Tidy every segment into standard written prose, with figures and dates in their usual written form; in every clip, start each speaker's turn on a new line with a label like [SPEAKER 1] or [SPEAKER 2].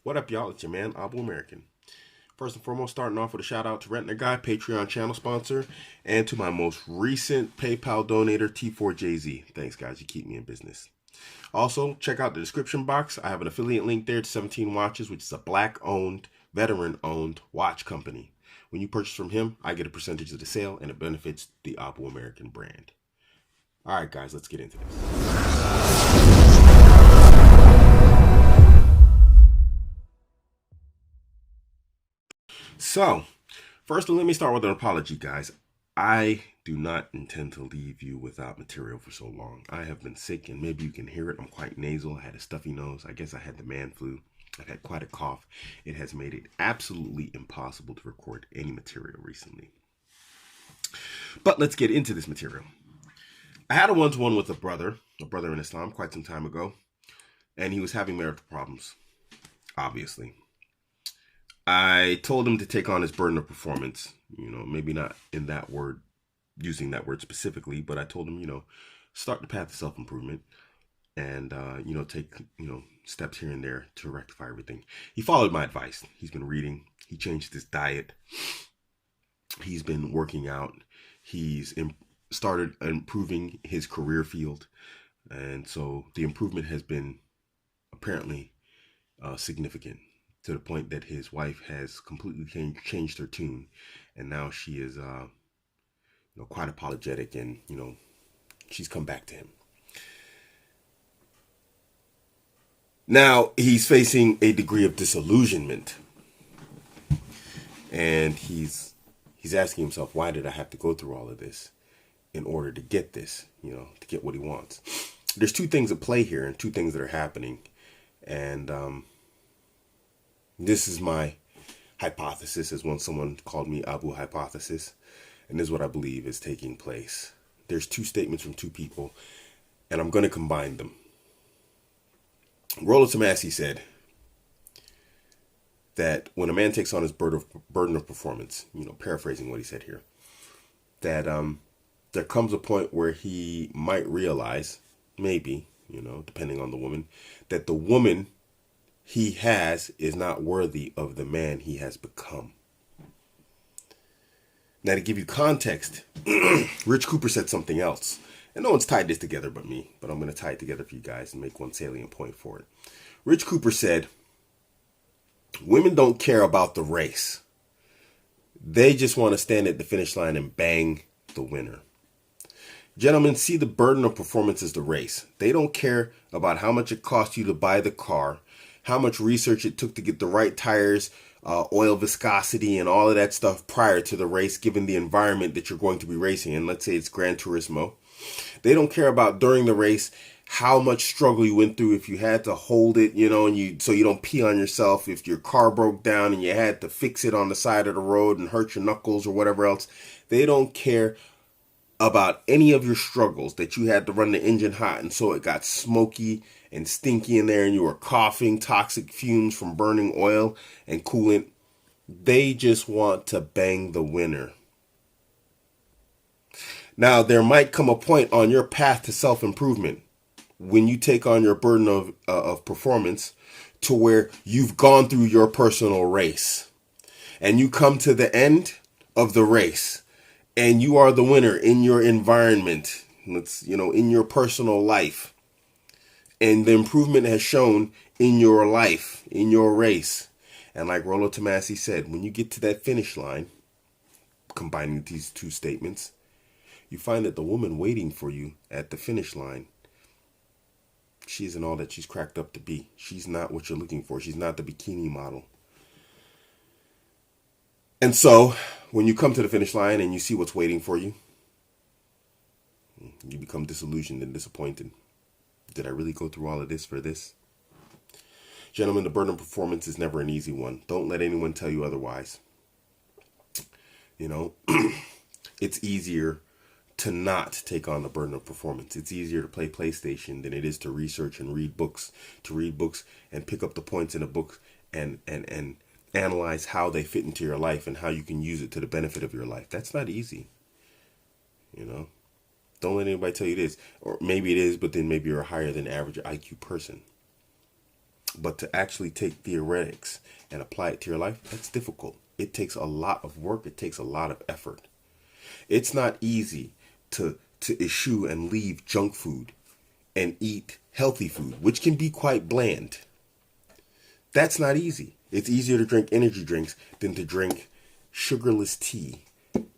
[SPEAKER 1] What up, y'all? It's your man, Abuamerican. First and foremost, starting off with a shout out to Rent a Guy, Patreon channel sponsor, and to my most recent PayPal donator, T4JZ. Thanks, guys. You keep me in business. Also, check out the description box. I have an affiliate link there to 17 Watches, which is a black-owned, veteran-owned watch company. When you purchase from him, I get a percentage of the sale, and it benefits the Abuamerican brand. All right, guys, let's get into this. So, first, let me start with an apology, guys. I do not intend to leave you without material for so long. I have been sick, and maybe you can hear it. I'm quite nasal. I had a stuffy nose. I guess I had the man flu. I've had quite a cough. It has made it absolutely impossible to record any material recently. But let's get into this material. I had a one-to-one with a brother in Islam, quite some time ago, and he was having marital problems, obviously. I told him to take on his burden of performance, maybe not in that word, using that word specifically, but I told him, start the path to self-improvement and, take, steps here and there to rectify everything. He followed my advice. He's been reading. He changed his diet. He's been working out. He's started improving his career field. And so the improvement has been apparently significant, to the point that his wife has completely changed her tune, and now she is quite apologetic, and she's come back to him. Now he's facing a degree of disillusionment, and he's asking himself, why did I have to go through all of this in order to get this, to get what he wants? There's two things at play here, and two things that are happening, and this is my hypothesis, as when someone called me Abu Hypothesis, and this is what I believe is taking place. There's two statements from two people, and I'm going to combine them. Rollo Tomasi said that when a man takes on his burden of performance, paraphrasing what he said here, that there comes a point where he might realize, maybe, depending on the woman, that the woman he has is not worthy of the man he has become. Now, to give you context, Rich Cooper said something else. And no one's tied this together but me, but I'm going to tie it together for you guys and make one salient point for it. Rich Cooper said, women don't care about the race. They just want to stand at the finish line and bang the winner. Gentlemen, see the burden of performance as the race. They don't care about how much it cost you to buy the car, how much research it took to get the right tires, oil viscosity, and all of that stuff prior to the race, given the environment that you're going to be racing in. Let's say it's Gran Turismo. They don't care about during the race how much struggle you went through, if you had to hold it, so you don't pee on yourself, if your car broke down and you had to fix it on the side of the road and hurt your knuckles or whatever else. They don't care about any of your struggles, that you had to run the engine hot and so it got smoky and stinky in there and you were coughing toxic fumes from burning oil and coolant. They just want to bang the winner. Now, there might come a point on your path to self-improvement when you take on your burden of performance, to where you've gone through your personal race and you come to the end of the race and you are the winner in your environment, in your personal life. And the improvement has shown in your life, in your race. And like Rollo Tomasi said, when you get to that finish line, combining these two statements, you find that the woman waiting for you at the finish line, she isn't all that she's cracked up to be. She's not what you're looking for. She's not the bikini model. And so when you come to the finish line and you see what's waiting for you, you become disillusioned and disappointed. Did I really go through all of this for this? Gentlemen, the burden of performance is never an easy one. Don't let anyone tell you otherwise. It's easier to not take on the burden of performance. It's easier to play PlayStation than it is to research and read books, and pick up the points in a book and analyze how they fit into your life and how you can use it to the benefit of your life. That's not easy. Don't let anybody tell you this. Or maybe it is, but then maybe you're a higher than average IQ person. But to actually take theoretics and apply it to your life, that's difficult. It takes a lot of work. It takes a lot of effort. It's not easy to eschew and leave junk food and eat healthy food, which can be quite bland. That's not easy. It's easier to drink energy drinks than to drink sugarless tea,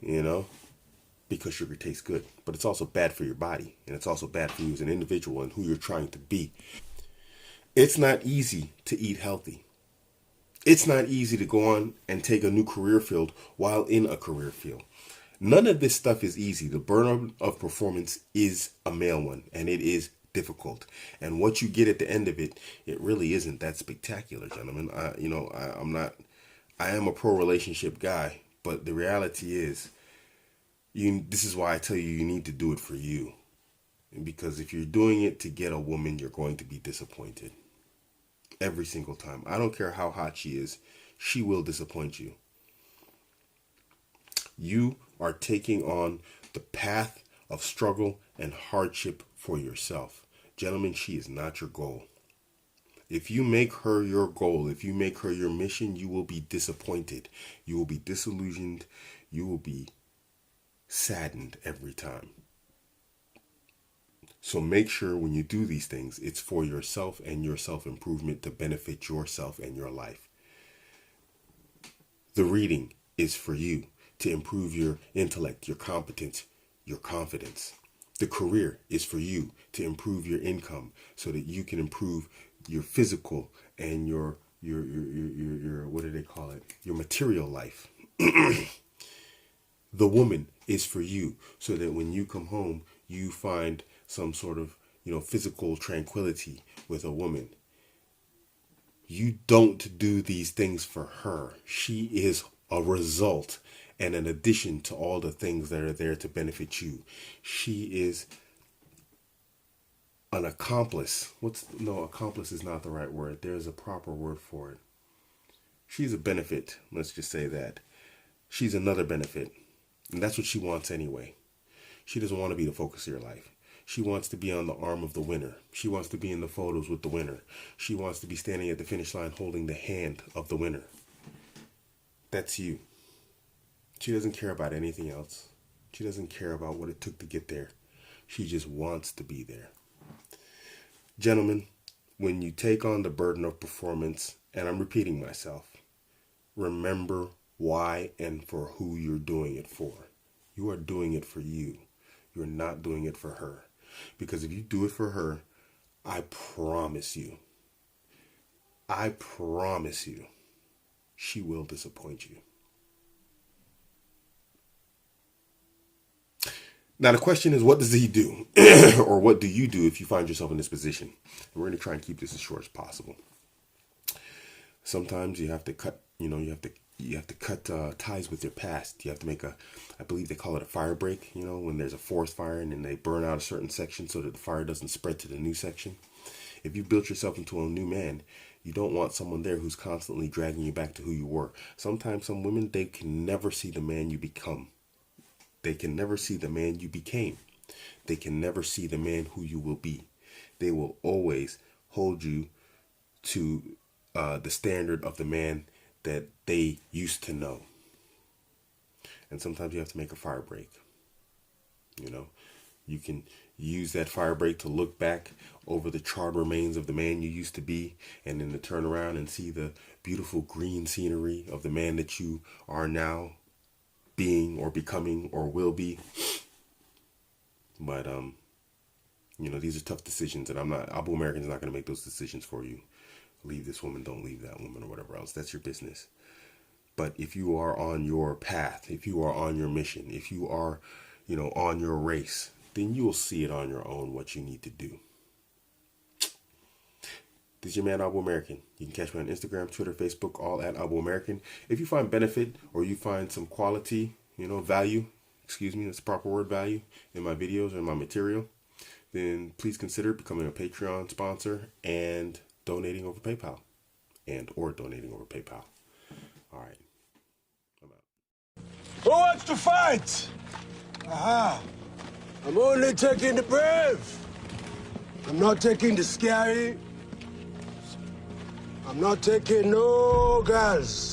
[SPEAKER 1] you know, because sugar tastes good. But it's also bad for your body, and it's also bad for you as an individual and who you're trying to be. It's not easy to eat healthy. It's not easy to go on and take a new career field while in a career field. None of this stuff is easy. The burnout of performance is a male one, and it is difficult. And what you get at the end of it, it really isn't that spectacular, gentlemen. I am a pro relationship guy, but the reality is, this is why I tell you need to do it for you. Because if you're doing it to get a woman, you're going to be disappointed. Every single time. I don't care how hot she is, she will disappoint you. You are taking on the path of struggle and hardship for yourself. Gentlemen, she is not your goal. If you make her your goal, if you make her your mission, you will be disappointed. You will be disillusioned. You will be saddened every time. So make sure when you do these things, it's for yourself and your self-improvement to benefit yourself and your life. The reading is for you to improve your intellect, your competence, your confidence. The career is for you to improve your income so that you can improve your physical and your what do they call it? Your material life. The woman is for you so that when you come home, you find some sort of, physical tranquility with a woman. You don't do these things for her. She is a result and an addition to all the things that are there to benefit you. She is an accomplice. Accomplice is not the right word. There's a proper word for it. She's a benefit. Let's just say that. She's another benefit. And that's what she wants anyway. She doesn't want to be the focus of your life. She wants to be on the arm of the winner. She wants to be in the photos with the winner. She wants to be standing at the finish line holding the hand of the winner. That's you. She doesn't care about anything else. She doesn't care about what it took to get there. She just wants to be there. Gentlemen, when you take on the burden of performance, and I'm repeating myself, remember why and for who you're doing it for. You are doing it for you. You're not doing it for her. Because if you do it for her, I promise you, she will disappoint you. Now the question is, what does he do? Or what do you do if you find yourself in this position? And we're going to try and keep this as short as possible. Sometimes you have to cut, you have to cut ties with your past. You have to make I believe they call it a fire break, when there's a forest fire and then they burn out a certain section so that the fire doesn't spread to the new section. If you built yourself into a new man, you don't want someone there who's constantly dragging you back to who you were. Sometimes some women, they can never see the man you become. They can never see the man you became. They can never see the man who you will be. They will always hold you to the standard of the man that they used to know. And sometimes you have to make a fire break. You can use that fire break to look back over the charred remains of the man you used to be, and then to turn around and see the beautiful green scenery of the man that you are now being or becoming or will be. But these are tough decisions, and Abuamerican is not going to make those decisions for you. Leave this woman, don't leave that woman, or whatever else. That's your business. But if you are on your path, if you are on your mission, if you are, on your race, then you will see it on your own what you need to do. This is your man, Abuamerican. You can catch me on Instagram, Twitter, Facebook, all at Abuamerican. If you find benefit or you find some quality, value, that's the proper word, value, in my videos or in my material, then please consider becoming a Patreon sponsor and donating over PayPal. Or donating over PayPal. All right. I'm out.
[SPEAKER 2] Who wants to fight? Aha. I'm only taking the brave. I'm not taking the scary. I'm not taking no girls.